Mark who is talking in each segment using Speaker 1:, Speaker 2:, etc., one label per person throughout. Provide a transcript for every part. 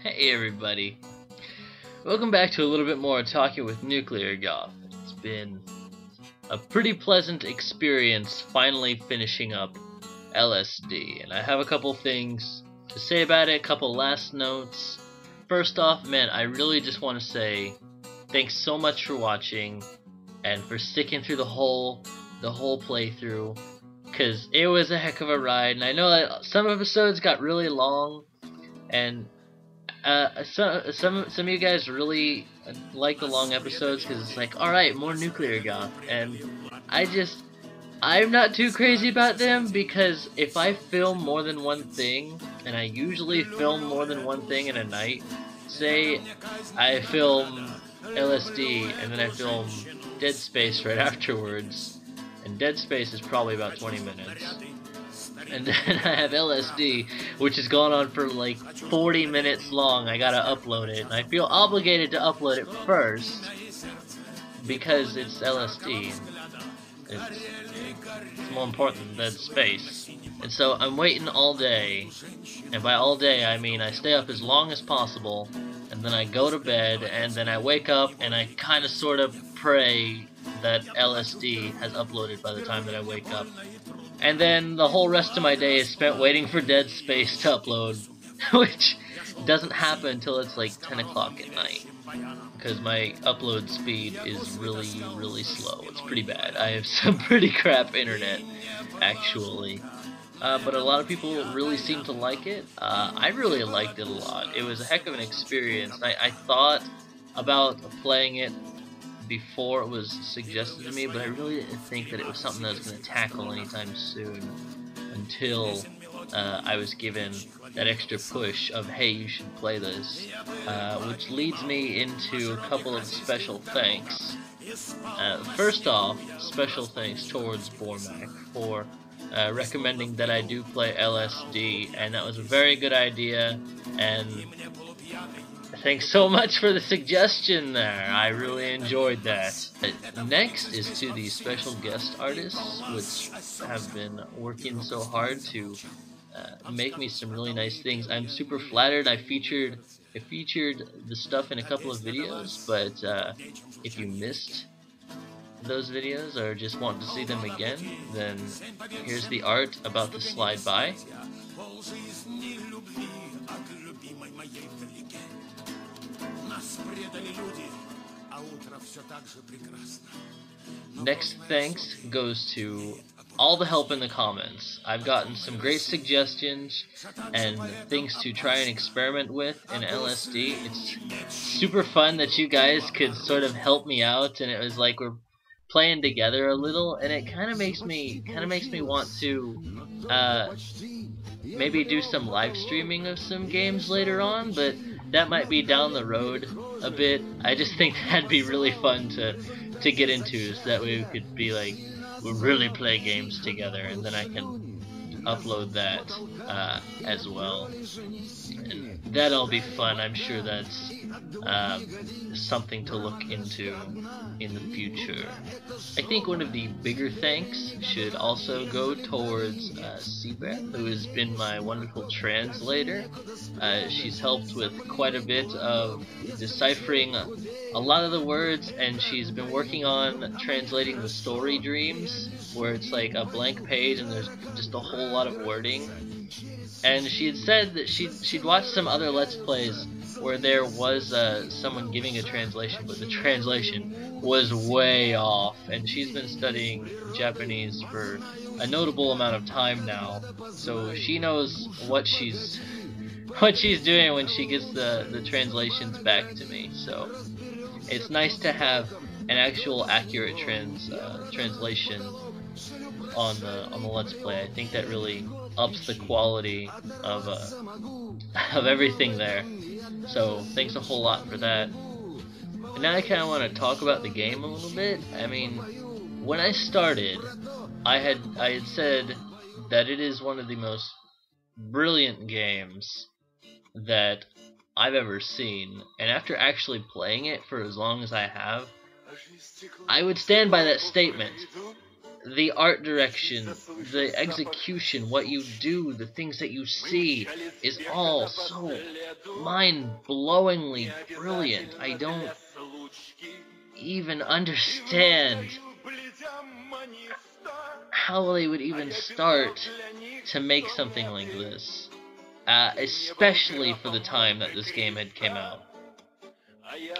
Speaker 1: Hey everybody, welcome back to a little bit more talking with NuclearGoth. It's been a pretty pleasant experience finally finishing up LSD, and I have a couple things to say about it, a couple last notes. First off, man, I really just want to say thanks so much for watching and for sticking through the whole playthrough, because it was a heck of a ride, and I know that some episodes got really long, and some of you guys really like the long episodes because it's like, alright, more NuclearGoth, and I'm not too crazy about them, because if I film more than one thing, and I usually film more than one thing in a night, say I film LSD and then I film Dead Space right afterwards, and Dead Space is probably about 20 minutes. And then I have LSD, which has gone on for like 40 minutes long. I gotta upload it, and I feel obligated to upload it first because it's LSD. It's more important than space. And so I'm waiting all day, and by all day I mean I stay up as long as possible, and then I go to bed, and then I wake up and I kind of sort of pray that LSD has uploaded by the time that I wake up. And then the whole rest of my day is spent waiting for Dead Space to upload, which doesn't happen until it's like 10 o'clock at night, because my upload speed is really slow. It's pretty bad. I have some pretty crap internet, actually. But a lot of people really seem to like it. I really liked it a lot. It was a heck of an experience. I thought about playing it before it was suggested to me, but I really didn't think that it was something that I was going to tackle anytime soon, until I was given that extra push of, hey, you should play this, which leads me into a couple of special thanks. First off, special thanks towards Bormac for recommending that I do play LSD, and that was a very good idea, and thanks so much for the suggestion there. I really enjoyed that. Next is to the special guest artists, which have been working so hard to make me some really nice things. I'm super flattered. I featured the stuff in a couple of videos, but if you missed those videos or just want to see them again, then here's the art about to slide by. Next thanks goes to all the help in the comments. I've gotten some great suggestions and things to try and experiment with in LSD. It's super fun that you guys could sort of help me out, and it was like we're playing together a little, and it kind of makes me want to maybe do some live streaming of some games later on, but that might be down the road a bit. I just think that'd be really fun to get into, so that way we could be like, we'll really play games together, and then I can upload that as well. And that'll be fun. I'm sure that's something to look into in the future. I think one of the bigger thanks should also go towards Seabeth, who has been my wonderful translator. She's helped with quite a bit of deciphering a lot of the words, and she's been working on translating the story dreams, where it's like a blank page and there's just a whole lot of wording. And she had said that she'd watched some other Let's Plays where there was someone giving a translation, but the translation was way off, and she's been studying Japanese for a notable amount of time now, so she knows what she's doing when she gets the translations back to me. So it's nice to have an actual accurate translation on the Let's Play. I think that really ups the quality of everything there. So thanks a whole lot for that. And now I kind of want to talk about the game a little bit. I mean, when I started, I had said that it is one of the most brilliant games that I've ever seen, and after actually playing it for as long as I have, I would stand by that statement. the art direction, the execution, what you do, the things that you see is all so mind-blowingly brilliant. I don't even understand how they would even start to make something like this, especially for the time that this game had came out.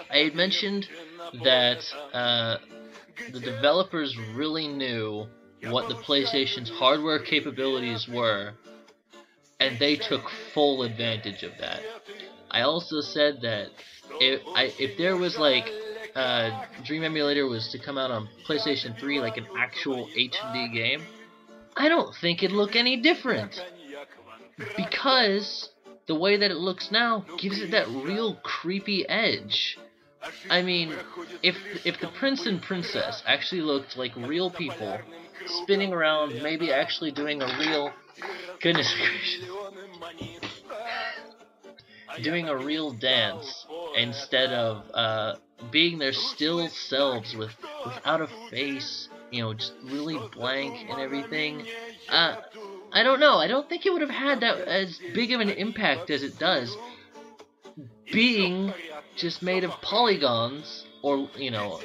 Speaker 1: I had mentioned that the developers really knew what the PlayStation's hardware capabilities were, and they took full advantage of that. I also said that if there was like Dream Emulator was to come out on PlayStation 3 like an actual HD game, I don't think it'd look any different, because the way that it looks now gives it that real creepy edge. I mean, if the prince and princess actually looked like real people, spinning around, maybe actually doing a real, goodness gracious, doing a real dance instead of being their still selves without a face, you know, just really blank and everything. I don't know. I don't think it would have had that as big of an impact as it does, being just made of polygons, or, you know,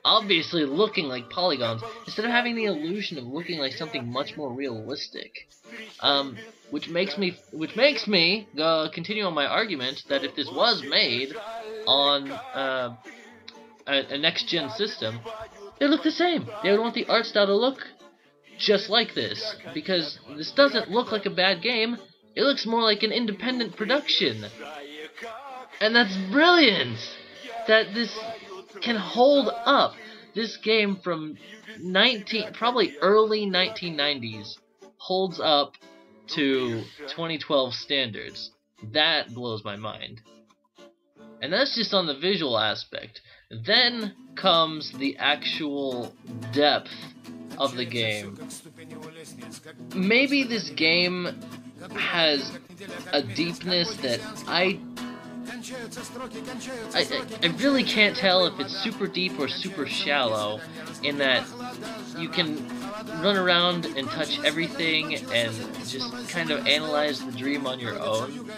Speaker 1: obviously looking like polygons, instead of having the illusion of looking like something much more realistic. Which makes me continue on my argument that if this was made on a next-gen system, they look the same. They would want the art style to look just like this, because this doesn't look like a bad game. It looks more like an independent production. And that's brilliant, that this can hold up. This game from probably early 1990s holds up to 2012 standards. That blows my mind. And that's just on the visual aspect. Then comes the actual depth of the game. Maybe this game has a deepness that I really can't tell if it's super deep or super shallow, in that you can run around and touch everything and just kind of analyze the dream on your own.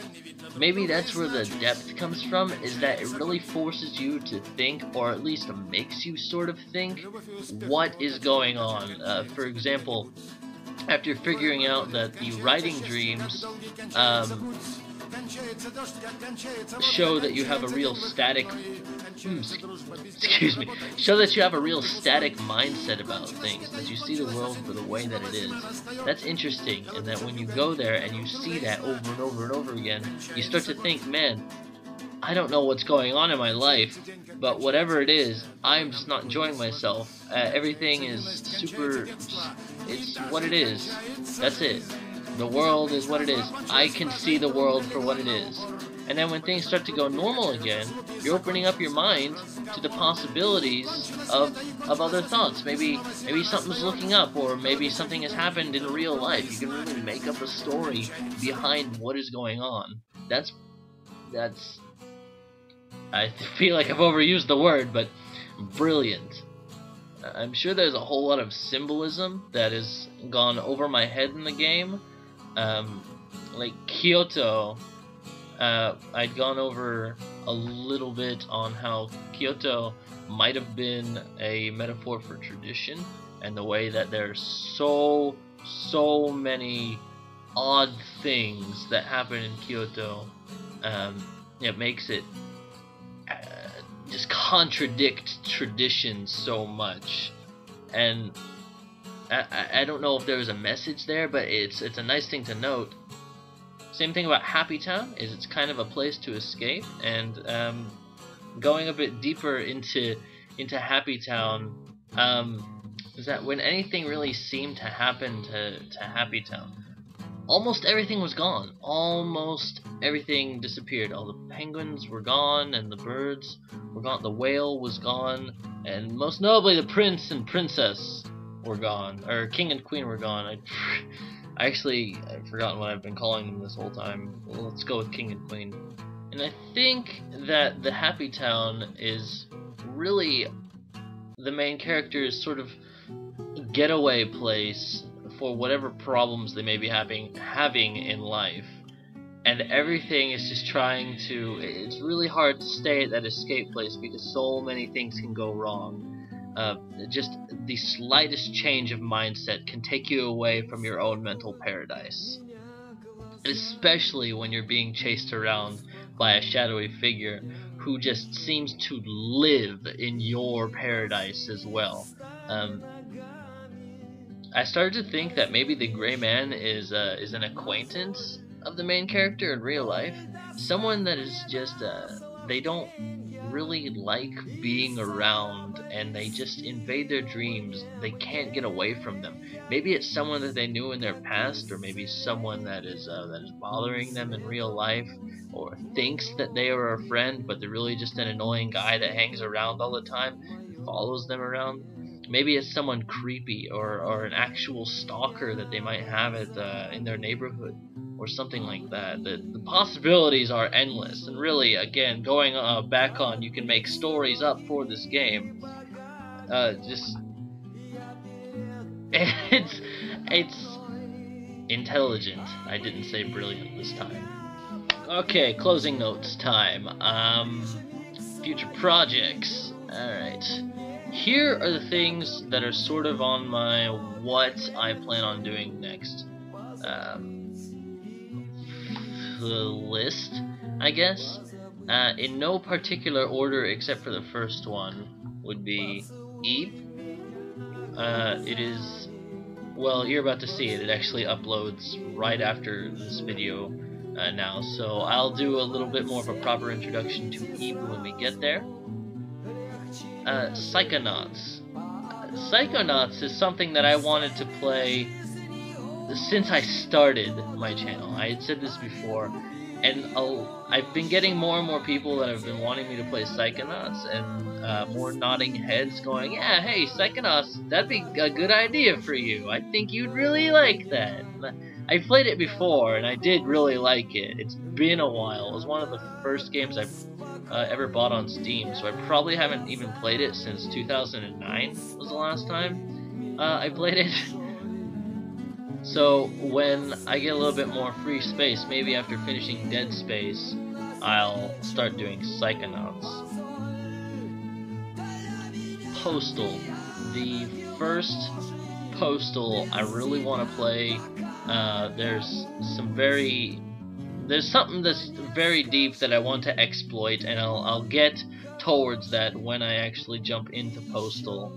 Speaker 1: Maybe that's where the depth comes from, is that it really forces you to think, or at least makes you sort of think, what is going on. For example, after figuring out that the writing dreams show that you have a real static show that you have a real static mindset about things, that you see the world for the way that it is. That's interesting, and that when you go there and you see that over and over and over again, you start to think, man, I don't know what's going on in my life, but whatever it is, I'm just not enjoying myself. Everything is super, it's what it is. That's it. The world is what it is. I can see the world for what it is. And then when things start to go normal again, you're opening up your mind to the possibilities of other thoughts. Maybe something's looking up, or maybe something has happened in real life. You can really make up a story behind what is going on. That's I feel like I've overused the word, but brilliant. I'm sure there's a whole lot of symbolism that has gone over my head in the game. Like Kyoto, I'd gone over a little bit on how Kyoto might have been a metaphor for tradition, and the way that there's so many odd things that happen in Kyoto. It makes it just contradict tradition so much, and I don't know if there was a message there, but it's a nice thing to note. Same thing about Happy Town, is it's kind of a place to escape, and going a bit deeper into Happy Town, is that when anything really seemed to happen to Happy Town, almost everything was gone. Almost everything disappeared. All the penguins were gone, and the birds were gone. The whale was gone, and most notably the prince and princess were gone, or king and queen were gone. I've forgotten what I've been calling them this whole time. Well, let's go with king and queen. And I think that the Happy Town is really the main character's sort of getaway place for whatever problems they may be having in life. And everything is just trying to, it's really hard to stay at that escape place because so many things can go wrong. Just the slightest change of mindset can take you away from your own mental paradise. Especially when you're being chased around by a shadowy figure who just seems to live in your paradise as well. I started to think that maybe the Gray Man is an acquaintance of the main character in real life. Someone that is just, they don't really like being around and they just invade their dreams. They can't get away from them. Maybe it's someone that they knew in their past, or maybe someone that is bothering them in real life, or thinks that they are a friend, but they're really just an annoying guy that hangs around all the time and follows them around. Maybe it's someone creepy or an actual stalker that they might have in their neighborhood or something like that. The possibilities are endless, and really, again, going back on, you can make stories up for this game. It's intelligent. I didn't say brilliant this time. Okay, closing notes time. Future projects. Alright. Here are the things that are sort of on my what I plan on doing next. The list, I guess. In no particular order except for the first one would be Eve. It is, well, you're about to see it. It actually uploads right after this video now, so I'll do a little bit more of a proper introduction to Eve when we get there. Psychonauts. Psychonauts is something that I wanted to play since I started my channel. I had said this before, and I've been getting more and more people that have been wanting me to play Psychonauts, and more nodding heads going, yeah, hey, Psychonauts, that'd be a good idea for you. I think you'd really like that. I played it before, and I did really like it. It's been a while. It was one of the first games I've ever bought on Steam, so I probably haven't even played it since 2009 was the last time I played it. So when I get a little bit more free space, maybe after finishing Dead Space, I'll start doing Psychonauts. Postal. The first Postal I really want to play. There's something that's very deep that I want to exploit, and I'll get towards that when I actually jump into Postal,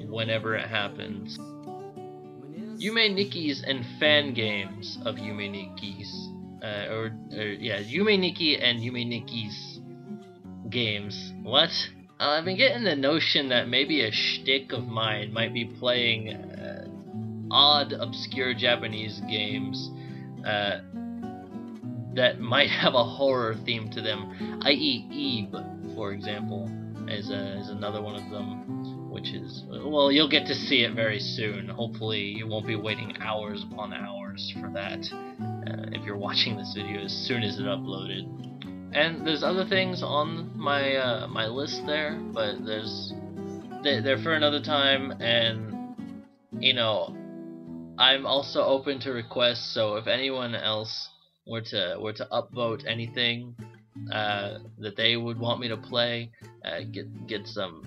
Speaker 1: whenever it happens. Yume Nikki's and fan games of Yume Nikki's, Yume Nikki and Yume Nikki's games. What? I've been getting the notion that maybe a shtick of mine might be playing odd, obscure Japanese games that might have a horror theme to them, i.e. Eve, for example, is another one of them, which is, well, you'll get to see it very soon. Hopefully you won't be waiting hours upon hours for that, if you're watching this video as soon as it uploaded. And there's other things on my my list there, but they're for another time, and you know, I'm also open to requests, so if anyone else were to upvote anything that they would want me to play, get some,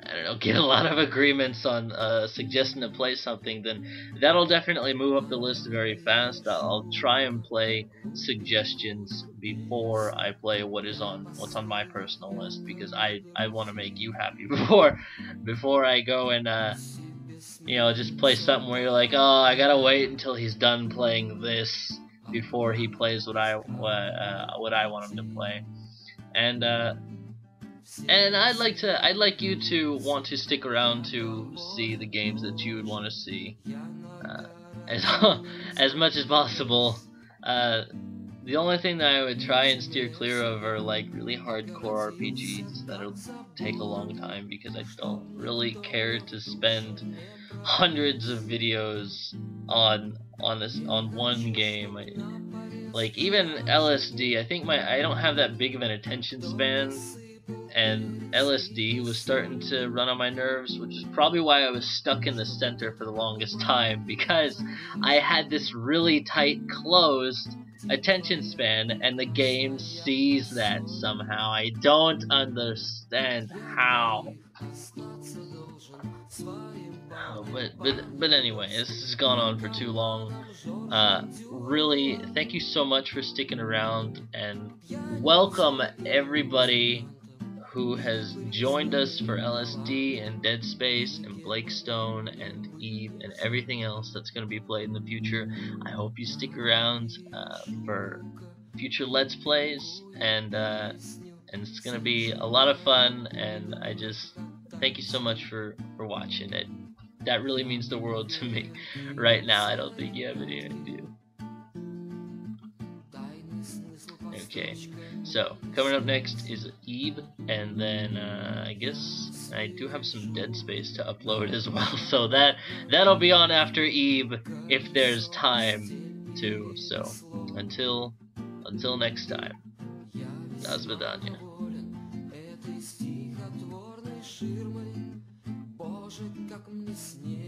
Speaker 1: I don't know, get a lot of agreements on suggesting to play something, then that'll definitely move up the list very fast. I'll try and play suggestions before I play what's on my personal list, because I want to make you happy before I go and you know, just play something where you're like, oh, I gotta wait until he's done playing this before he plays what I want him to play. And I'd like you to want to stick around to see the games that you would want to see, as much as possible. The only thing that I would try and steer clear of are like really hardcore RPGs that'll take a long time, because I don't really care to spend hundreds of videos on one game. Like even LSD, I think I don't have that big of an attention span, and LSD was starting to run on my nerves, which is probably why I was stuck in the center for the longest time, because I had this really tight, closed attention span, and the game sees that somehow. I don't understand how. But anyway, this has gone on for too long. Really, thank you so much for sticking around, and welcome everybody who has joined us for LSD and Dead Space and Blakestone and Eve and everything else that's going to be played in the future. I hope you stick around for future Let's Plays, and it's going to be a lot of fun, and I just thank you so much for watching it. That really means the world to me. Right now, I don't think you have any idea. Okay, so coming up next is Eve, and then I guess I do have some Dead Space to upload as well, so that'll be on after Eve if there's time to. So until next time, до свидания. Боже, как мне снилось.